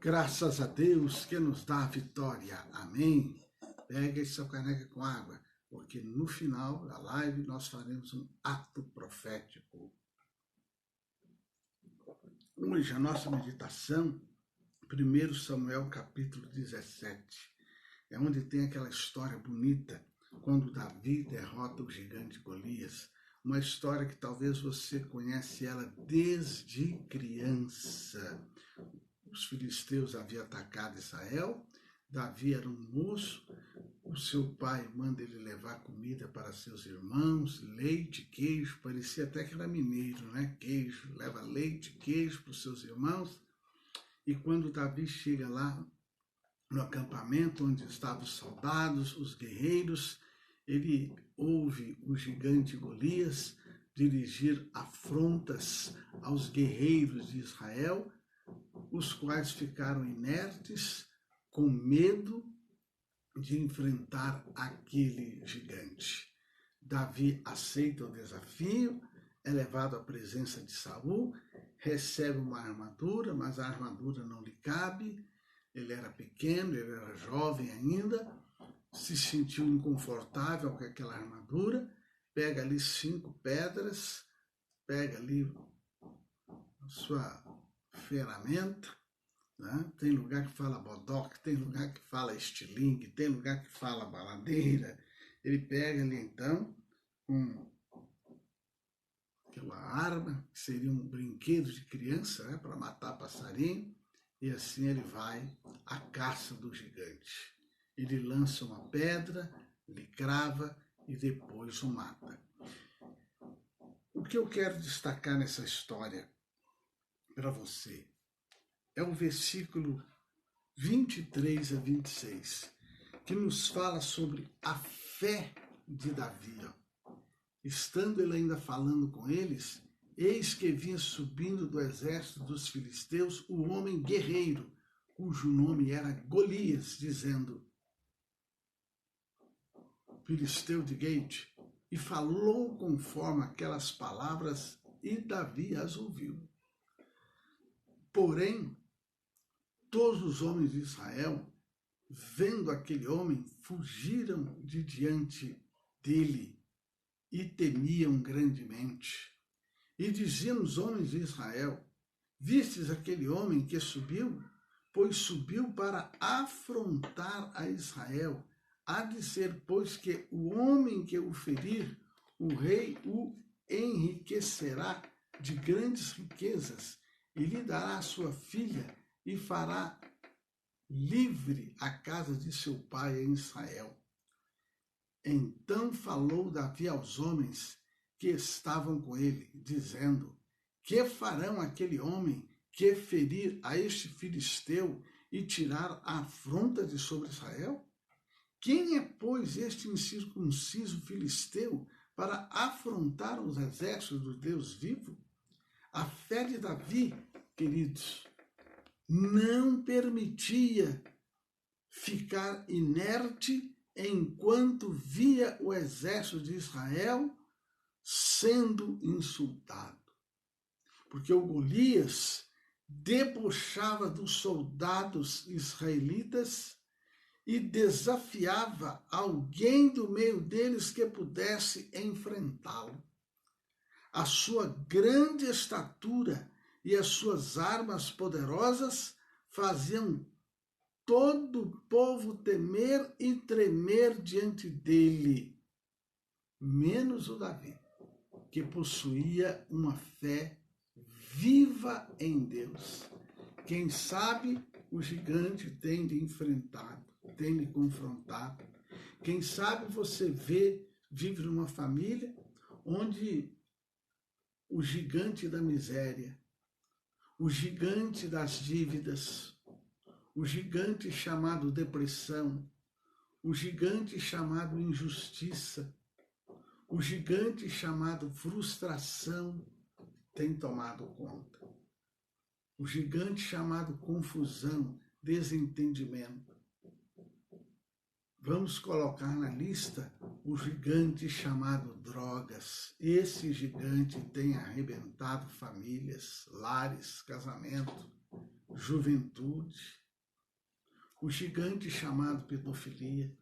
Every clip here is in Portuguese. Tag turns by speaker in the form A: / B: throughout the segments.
A: Graças a Deus que nos dá a vitória. Amém? Pegue sua caneca com água, porque no final da live nós faremos um ato profético. Hoje a nossa meditação, 1 Samuel capítulo 17, é onde tem aquela história bonita, quando Davi derrota o gigante Golias. Uma história que talvez você conhece ela desde criança. Os filisteus haviam atacado Israel, Davi era um moço, o seu pai manda ele levar comida para seus irmãos, leite, queijo, parecia até que era mineiro, né? Queijo, leva leite, queijo para os seus irmãos. E quando Davi chega lá no acampamento onde estavam os soldados, os guerreiros, ele ouve o gigante Golias dirigir afrontas aos guerreiros de Israel, os quais ficaram inertes, com medo de enfrentar aquele gigante. Davi aceita o desafio, é levado à presença de Saul, recebe uma armadura, mas a armadura não lhe cabe, ele era pequeno, ele era jovem ainda, se sentiu inconfortável com aquela armadura, pega ali 5 pedras, pega ali a sua ferramenta, né? Tem lugar que fala bodoque, tem lugar que fala estilingue, tem lugar que fala baladeira. Ele pega ali então aquela arma, que seria um brinquedo de criança, né, para matar passarinho, e assim ele vai à caça do gigante. Ele lança uma pedra, lhe crava e depois o mata. O que eu quero destacar nessa história para você é o versículo 23 a 26, que nos fala sobre a fé de Davi. Estando ele ainda falando com eles, eis que vinha subindo do exército dos filisteus o homem guerreiro, cujo nome era Golias, dizendo: Filisteu de Gate, e falou conforme aquelas palavras, e Davi as ouviu. Porém, todos os homens de Israel, vendo aquele homem, fugiram de diante dele e temiam grandemente. E diziam os homens de Israel: vistes aquele homem que subiu? Pois subiu para afrontar a Israel. Há de ser, pois, que o homem que o ferir, o rei o enriquecerá de grandes riquezas, e lhe dará a sua filha, e fará livre a casa de seu pai em Israel. Então falou Davi aos homens que estavam com ele, dizendo: que farão aquele homem que ferir a este filisteu e tirar a afronta de sobre Israel? Quem é, pois, este incircunciso filisteu para afrontar os exércitos do Deus vivo? A fé de Davi, queridos, não permitia ficar inerte enquanto via o exército de Israel sendo insultado. Porque o Golias debochava dos soldados israelitas e desafiava alguém do meio deles que pudesse enfrentá-lo. A sua grande estatura e as suas armas poderosas faziam todo o povo temer e tremer diante dele, menos o Davi, que possuía uma fé viva em Deus. Quem sabe o gigante tem lhe enfrentado, tem lhe confrontado. Quem sabe você vive numa família onde o gigante da miséria, o gigante das dívidas, o gigante chamado depressão, o gigante chamado injustiça, o gigante chamado frustração tem tomado conta. O gigante chamado confusão, desentendimento. Vamos colocar na lista o gigante chamado drogas. Esse gigante tem arrebentado famílias, lares, casamento. juventude, o gigante chamado pedofilia,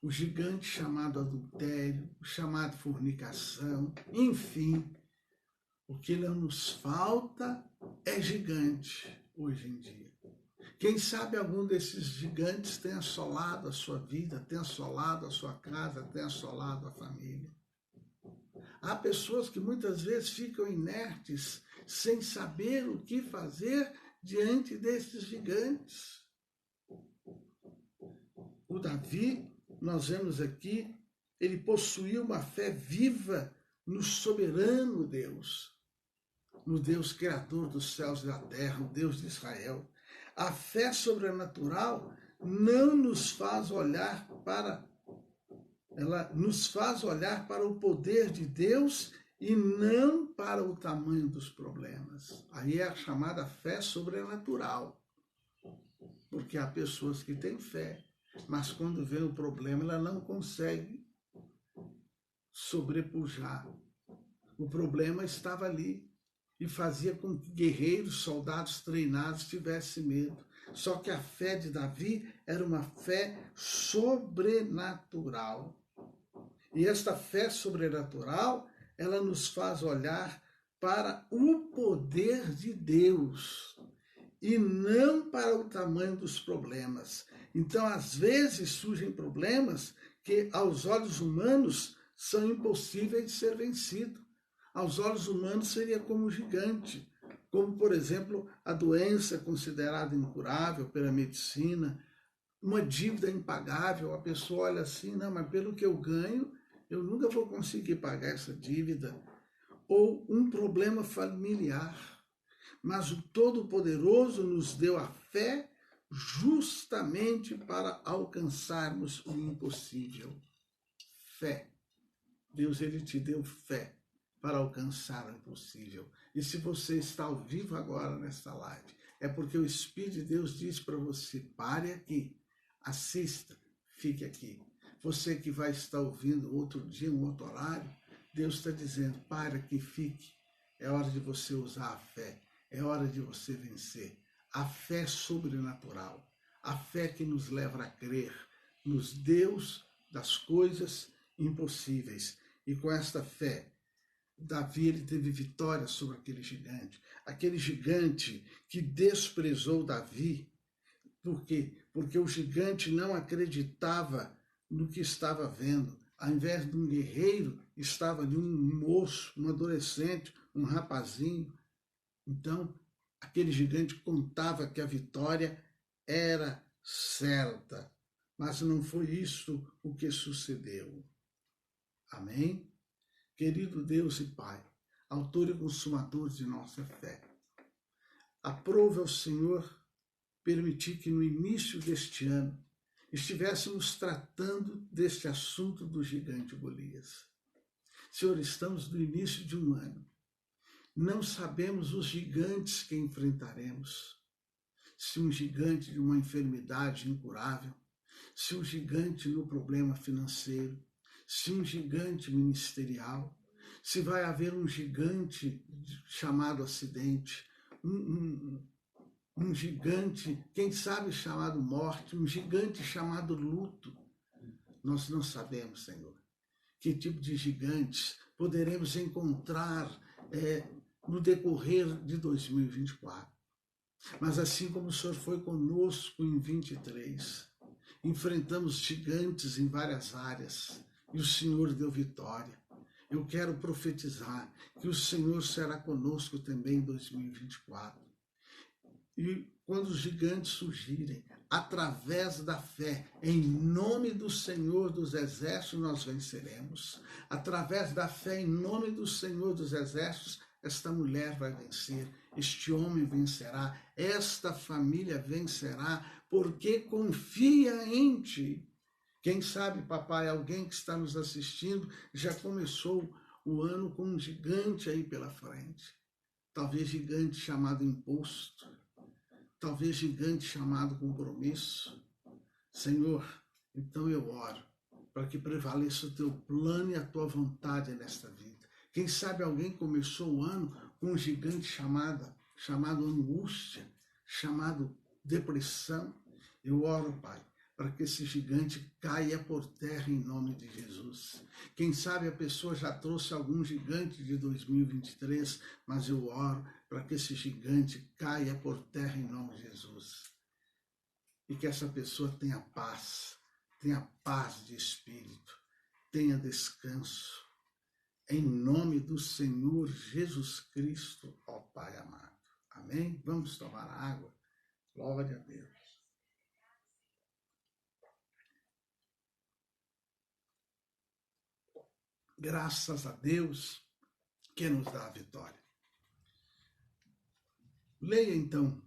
A: o gigante chamado adultério, o chamado fornicação, enfim, o que não nos falta é gigante hoje em dia. Quem sabe algum desses gigantes tem assolado a sua vida, tem assolado a sua casa, tem assolado a família. Há pessoas que muitas vezes ficam inertes, sem saber o que fazer diante desses gigantes. O Davi, nós vemos aqui, ele possuía uma fé viva no soberano Deus, no Deus criador dos céus e da terra, o Deus de Israel. A fé sobrenatural não nos faz olhar ela nos faz olhar para o poder de Deus e não para o tamanho dos problemas. Aí é a chamada fé sobrenatural. Porque há pessoas que têm fé, mas quando vem o problema, ela não consegue sobrepujar. O problema estava ali e fazia com que guerreiros, soldados treinados tivessem medo. Só que a fé de Davi era uma fé sobrenatural. E esta fé sobrenatural, ela nos faz olhar para o poder de Deus e não para o tamanho dos problemas. Então, às vezes, surgem problemas que, aos olhos humanos, são impossíveis de ser vencidos. Aos olhos humanos, seria como um gigante, como, por exemplo, a doença considerada incurável pela medicina, uma dívida impagável. A pessoa olha assim, não, mas pelo que eu ganho, eu nunca vou conseguir pagar essa dívida. Ou um problema familiar. Mas o Todo-Poderoso nos deu a fé justamente para alcançarmos o impossível. Fé. Deus, ele te deu fé para alcançar o impossível. E se você está ao vivo agora nesta live, é porque o Espírito de Deus diz para você, pare aqui, assista, fique aqui. Você que vai estar ouvindo outro dia, um outro horário, Deus está dizendo, pare aqui, fique. É hora de você usar a fé. É hora de você vencer. A fé sobrenatural. A fé que nos leva a crer nos Deus das coisas impossíveis. E com esta fé, Davi ele teve vitória sobre aquele gigante. Aquele gigante que desprezou Davi. Por quê? Porque o gigante não acreditava no que estava vendo. Ao invés de um guerreiro, estava ali um moço, um adolescente, um rapazinho. Então, aquele gigante contava que a vitória era certa. Mas não foi isso o que sucedeu. Amém? Querido Deus e Pai, autor e consumador de nossa fé, aprove ao Senhor permitir que no início deste ano estivéssemos tratando deste assunto do gigante Golias. Senhor, estamos no início de um ano. Não sabemos os gigantes que enfrentaremos. Se um gigante de uma enfermidade incurável, se um gigante no problema financeiro, se um gigante ministerial, se vai haver um gigante chamado acidente, um gigante, quem sabe chamado morte, um gigante chamado luto. Nós não sabemos, Senhor, que tipo de gigantes poderemos encontrar no decorrer de 2024. Mas assim como o Senhor foi conosco em 23, enfrentamos gigantes em várias áreas e o Senhor deu vitória. Eu quero profetizar que o Senhor será conosco também em 2024. E quando os gigantes surgirem, através da fé, em nome do Senhor dos Exércitos, nós venceremos. Através da fé, em nome do Senhor dos Exércitos, esta mulher vai vencer, este homem vencerá, esta família vencerá, porque confia em Ti. Quem sabe, papai, alguém que está nos assistindo já começou o ano com um gigante aí pela frente. Talvez gigante chamado imposto, talvez gigante chamado compromisso. Senhor, então eu oro para que prevaleça o Teu plano e a Tua vontade nesta vida. Quem sabe alguém começou o ano com um gigante chamado angústia, chamado depressão. Eu oro, Pai, para que esse gigante caia por terra em nome de Jesus. Quem sabe a pessoa já trouxe algum gigante de 2023, mas eu oro para que esse gigante caia por terra em nome de Jesus. E que essa pessoa tenha paz de espírito, tenha descanso. Em nome do Senhor Jesus Cristo, ó Pai amado. Amém? Vamos tomar água. Glória a Deus. Graças a Deus que nos dá a vitória. Leia então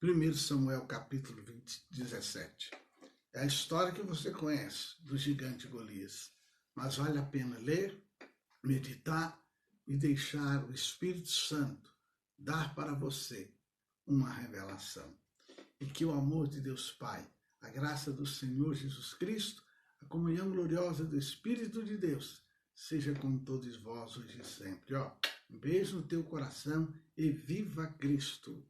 A: 1 Samuel capítulo 17. É a história que você conhece do gigante Golias. Mas vale a pena ler, meditar e deixar o Espírito Santo dar para você uma revelação. E que o amor de Deus Pai, a graça do Senhor Jesus Cristo, a comunhão gloriosa do Espírito de Deus, seja com todos vós hoje e sempre. Um beijo no teu coração e viva Cristo!